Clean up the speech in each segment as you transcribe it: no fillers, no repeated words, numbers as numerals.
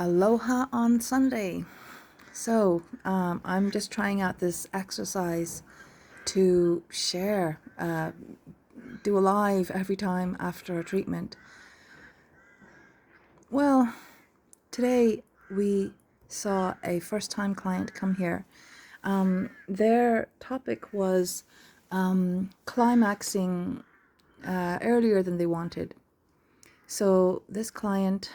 Aloha on Sunday. I'm just trying out this exercise to share, do a live every time after a treatment. Well, today we saw a first-time client come here. Their topic was climaxing earlier than they wanted. So this client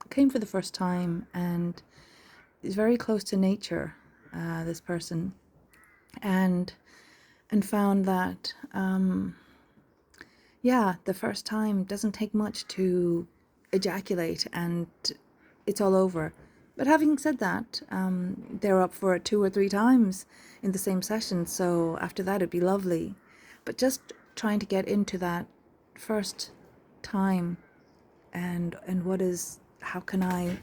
came for the first time and is very close to nature, this person, and found that the first time doesn't take much to ejaculate and it's all over. But having said that, they're up for it 2 or 3 times in the same session, so after that it'd be lovely. But just trying to get into that first time and how can I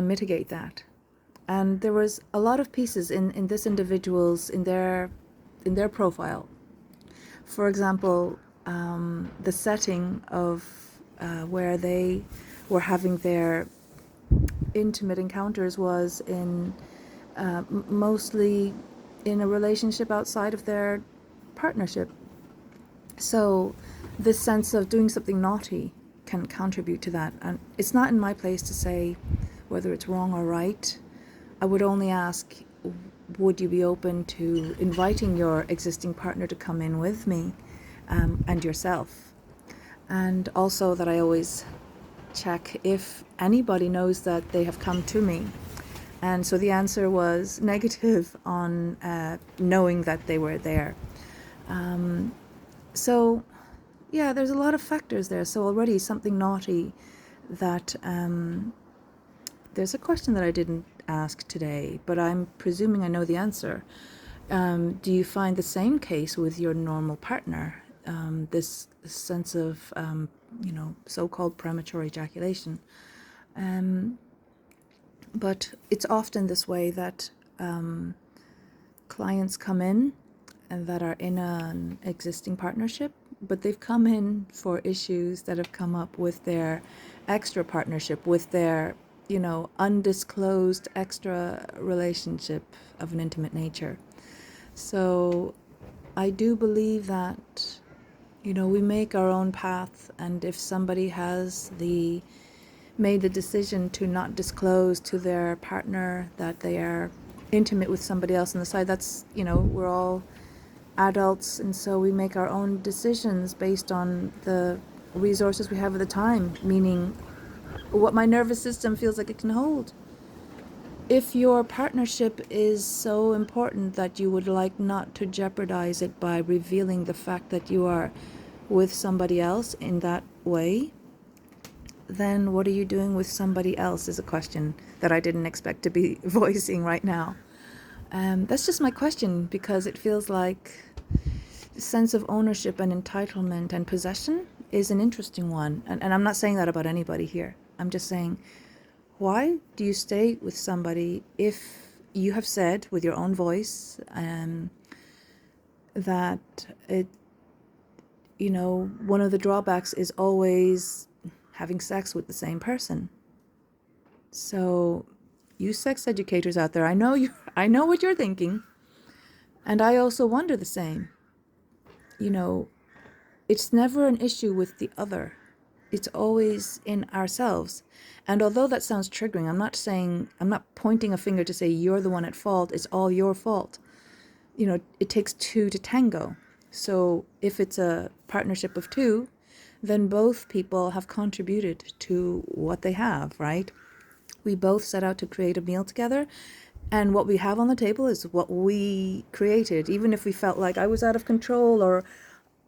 mitigate that? And there was a lot of pieces in this individual's in their profile. For example, the setting of where they were having their intimate encounters was in mostly in a relationship outside of their partnership. So this sense of doing something naughty can contribute to that. And it's not in my place to say whether it's wrong or right. I would only ask, would you be open to inviting your existing partner to come in with me and yourself? And also that I always check if anybody knows that they have come to me. And so the answer was negative on knowing that they were there. So yeah, there's a lot of factors there. So already something naughty that there's a question that I didn't ask today, but I'm presuming I know the answer. Do you find the same case with your normal partner? This sense of, so-called premature ejaculation. But it's often this way that clients come in and that are in an existing partnership, but they've come in for issues that have come up with their extra partnership, with their, undisclosed extra relationship of an intimate nature. So I do believe that, we make our own path, and if somebody has made the decision to not disclose to their partner that they are intimate with somebody else on the side, that's, we're all adults, and so we make our own decisions based on the resources we have at the time, meaning what my nervous system feels like it can hold. If your partnership is so important that you would like not to jeopardize it by revealing the fact that you are with somebody else in that way, then what are you doing with somebody else is a question that I didn't expect to be voicing right now. That's just my question, because it feels like the sense of ownership and entitlement and possession is an interesting one. And I'm not saying that about anybody here. I'm just saying, why do you stay with somebody if you have said with your own voice that one of the drawbacks is always having sex with the same person? So you sex educators out there, I know what you're thinking. And I also wonder the same. It's never an issue with the other. It's always in ourselves. And although that sounds triggering, I'm not pointing a finger to say you're the one at fault, it's all your fault. It takes 2 to tango. So if it's a partnership of 2, then both people have contributed to what they have, right? We both set out to create a meal together, and what we have on the table is what we created. Even if we felt like I was out of control, or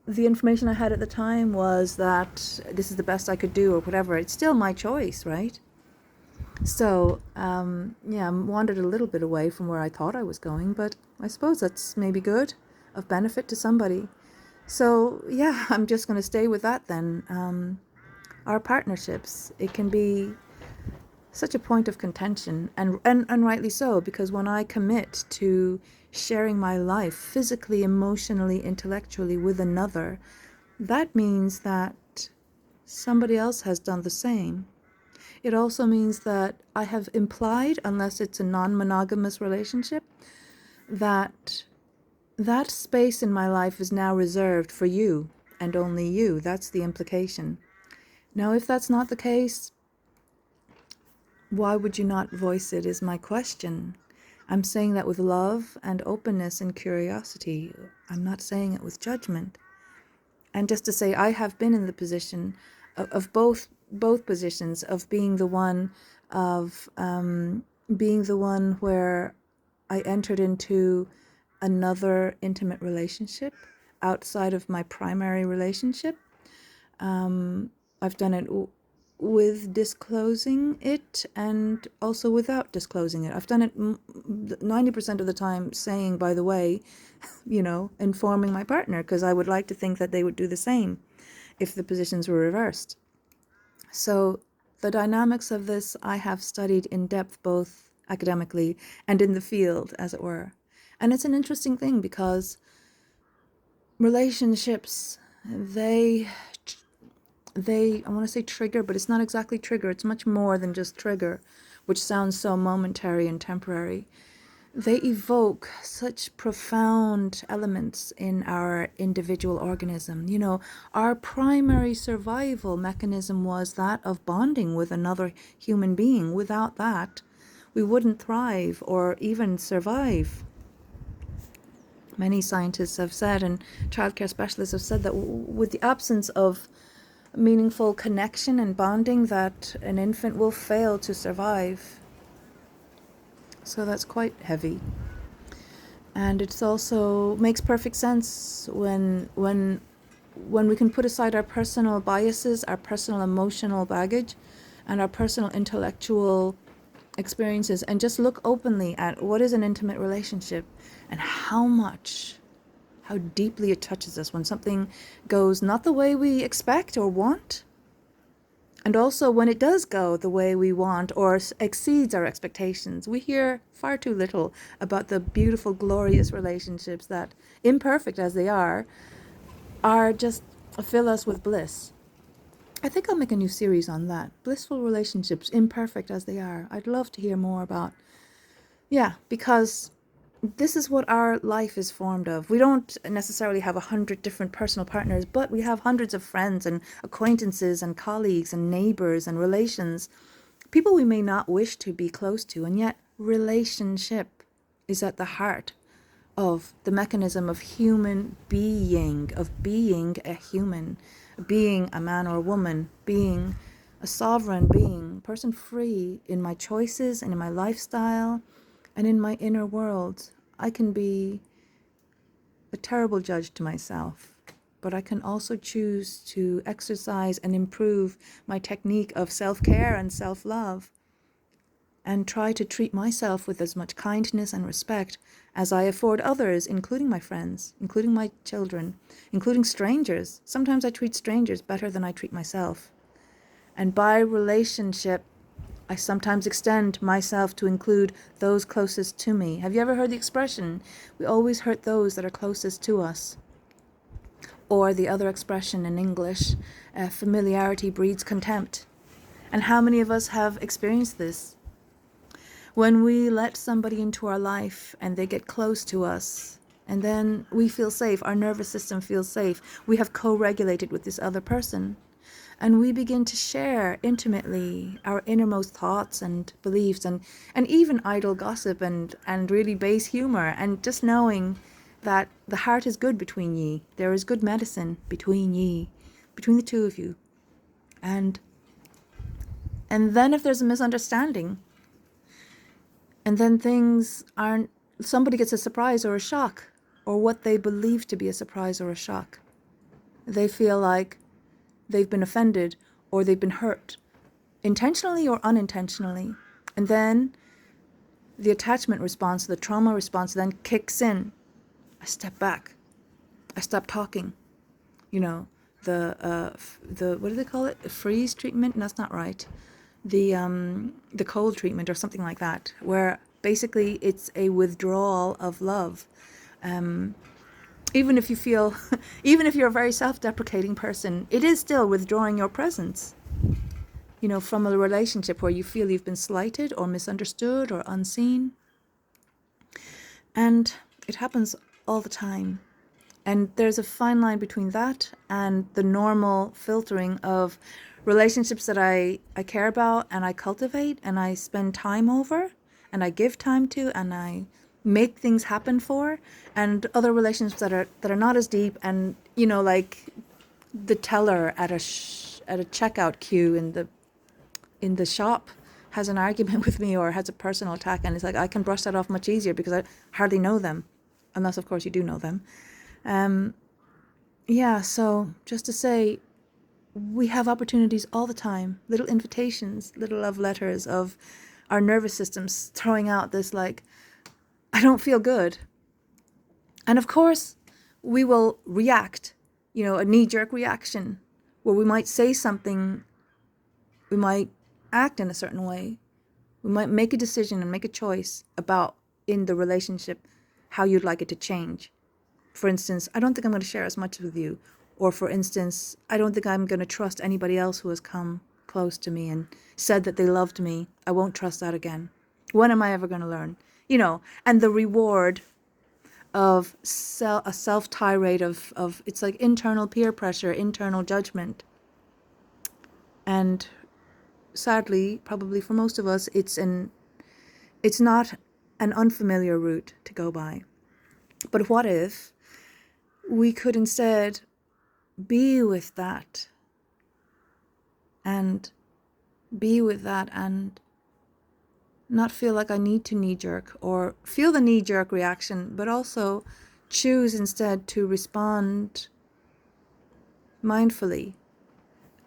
the information I had at the time was that this is the best I could do or whatever, it's still my choice, right? So, I wandered a little bit away from where I thought I was going, but I suppose that's maybe good, of benefit to somebody. So, yeah, I'm just going to stay with that then. Our partnerships, it can be such a point of contention, and rightly so, because when I commit to sharing my life physically, emotionally, intellectually with another, that means that somebody else has done the same. It also means that I have implied, unless it's a non-monogamous relationship, that that space in my life is now reserved for you and only you. That's the implication. Now, if that's not the case, why would you not voice it is my question. I'm saying that with love and openness and curiosity. I'm not saying it with judgment. And just to say, I have been in the position of both positions, of being the one where I entered into another intimate relationship outside of my primary relationship. I've done it with disclosing it and also without disclosing it. I've done it 90% of the time saying, by the way, informing my partner, because I would like to think that they would do the same if the positions were reversed. So the dynamics of this I have studied in depth, both academically and in the field, as it were. And it's an interesting thing because relationships, they I want to say trigger, but it's not exactly trigger. It's much more than just trigger, which sounds so momentary and temporary. They evoke such profound elements in our individual organism. Our primary survival mechanism was that of bonding with another human being. Without that, we wouldn't thrive or even survive. Many scientists have said, and childcare specialists have said, that with the absence of meaningful connection and bonding, that an infant will fail to survive. So that's quite heavy. And it also makes perfect sense when we can put aside our personal biases, our personal emotional baggage, and our personal intellectual experiences, and just look openly at what is an intimate relationship and how deeply it touches us when something goes not the way we expect or want, and also when it does go the way we want or exceeds our expectations. We hear far too little about the beautiful, glorious relationships that, imperfect as they are just fill us with bliss. I think I'll make a new series on that. Blissful relationships, imperfect as they are. I'd love to hear more about. Yeah, because this is what our life is formed of. We don't necessarily have 100 different personal partners, but we have hundreds of friends and acquaintances and colleagues and neighbors and relations, people we may not wish to be close to, and yet relationship is at the heart of the mechanism of human being, of being a human, being a man or a woman, being a sovereign being, person free in my choices and in my lifestyle and in my inner world. I can be a terrible judge to myself, but I can also choose to exercise and improve my technique of self-care and self-love, and try to treat myself with as much kindness and respect as I afford others, including my friends, including my children, including strangers. Sometimes I treat strangers better than I treat myself. And by relationship, I sometimes extend myself to include those closest to me. Have you ever heard the expression, we always hurt those that are closest to us? Or the other expression in English, familiarity breeds contempt. And how many of us have experienced this? When we let somebody into our life and they get close to us, and then we feel safe, our nervous system feels safe, we have co-regulated with this other person, and we begin to share intimately our innermost thoughts and beliefs, and even idle gossip and really base humor, and just knowing that the heart is good between ye. There is good medicine between ye, between the two of you. And then if there's a misunderstanding, and then somebody gets a surprise or a shock, or what they believe to be a surprise or a shock. They feel like they've been offended or they've been hurt, intentionally or unintentionally. And then the attachment response, the trauma response then kicks in. I step back. I stop talking. The what do they call it? The freeze treatment? That's not right. The cold treatment or something like that, where basically it's a withdrawal of love. Even if you're a very self-deprecating person, it is still withdrawing your presence. from a relationship where you feel you've been slighted or misunderstood or unseen. And it happens all the time. And there's a fine line between that and the normal filtering of relationships that I care about and I cultivate and I spend time over and I give time to and I make things happen for, and other relationships that are not as deep, and like the teller at a checkout queue in the shop has an argument with me or has a personal attack, and it's like I can brush that off much easier because I hardly know them, unless of course you do know them. So just to say, we have opportunities all the time, little invitations, little love letters of our nervous systems throwing out this like, I don't feel good. And of course, we will react, a knee-jerk reaction where we might say something, we might act in a certain way, we might make a decision and make a choice about in the relationship how you'd like it to change. For instance, I don't think I'm going to share as much with you. Or for instance, I don't think I'm going to trust anybody else who has come close to me and said that they loved me. I won't trust that again. When am I ever going to learn? And the reward of a self-tirade of it's like internal peer pressure, internal judgment. And sadly, probably for most of us, it's not an unfamiliar route to go by. But what if we could instead be with that and not feel like I need to knee-jerk or feel the knee-jerk reaction, but also choose instead to respond mindfully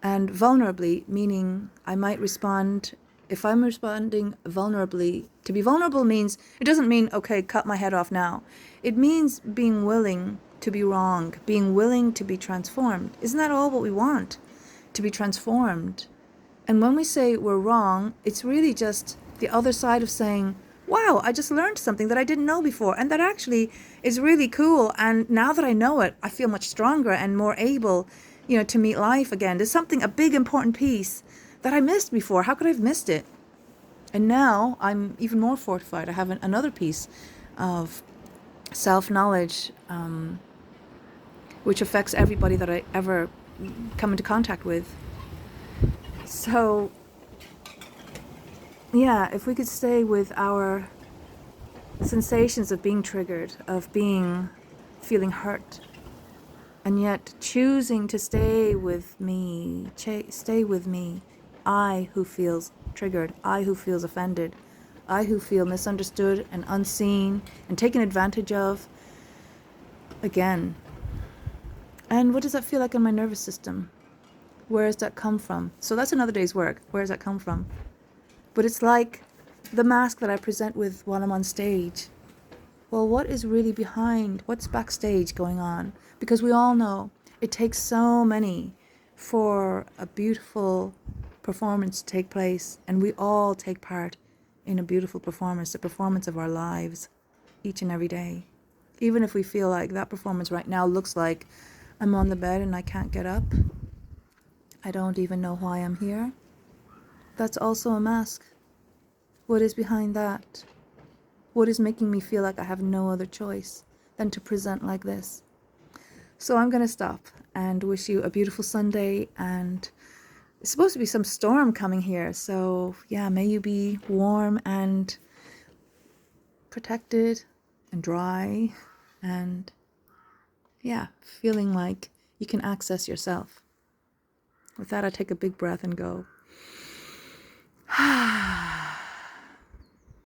and vulnerably, meaning I might respond, if I'm responding vulnerably. To be vulnerable means, it doesn't mean, okay, cut my head off now. It means being willing to be wrong, being willing to be transformed. Isn't that all what we want? To be transformed. And when we say we're wrong, it's really just the other side of saying, wow, I just learned something that I didn't know before, and that actually is really cool. And now that I know it, I feel much stronger and more able, to meet life again. There's something, a big important piece that I missed before. How could I have missed it? And now I'm even more fortified. I have another piece of self-knowledge, which affects everybody that I ever come into contact with. So, yeah, if we could stay with our sensations of being triggered, of feeling hurt, and yet choosing to stay with me, I who feels triggered, I who feels offended, I who feel misunderstood and unseen and taken advantage of, again. And what does that feel like in my nervous system? Where does that come from? So that's another day's work. Where does that come from? But it's like the mask that I present with while I'm on stage. Well, what is really behind? What's backstage going on? Because we all know it takes so many for a beautiful performance to take place, and we all take part in a beautiful performance, the performance of our lives, each and every day. Even if we feel like that performance right now looks like I'm on the bed and I can't get up, I don't even know why I'm here. That's also a mask. What is behind that? What is making me feel like I have no other choice than to present like this? So I'm going to stop and wish you a beautiful Sunday, and it's supposed to be some storm coming here. So yeah, may you be warm and protected and dry and feeling like you can access yourself. With that, I take a big breath and go,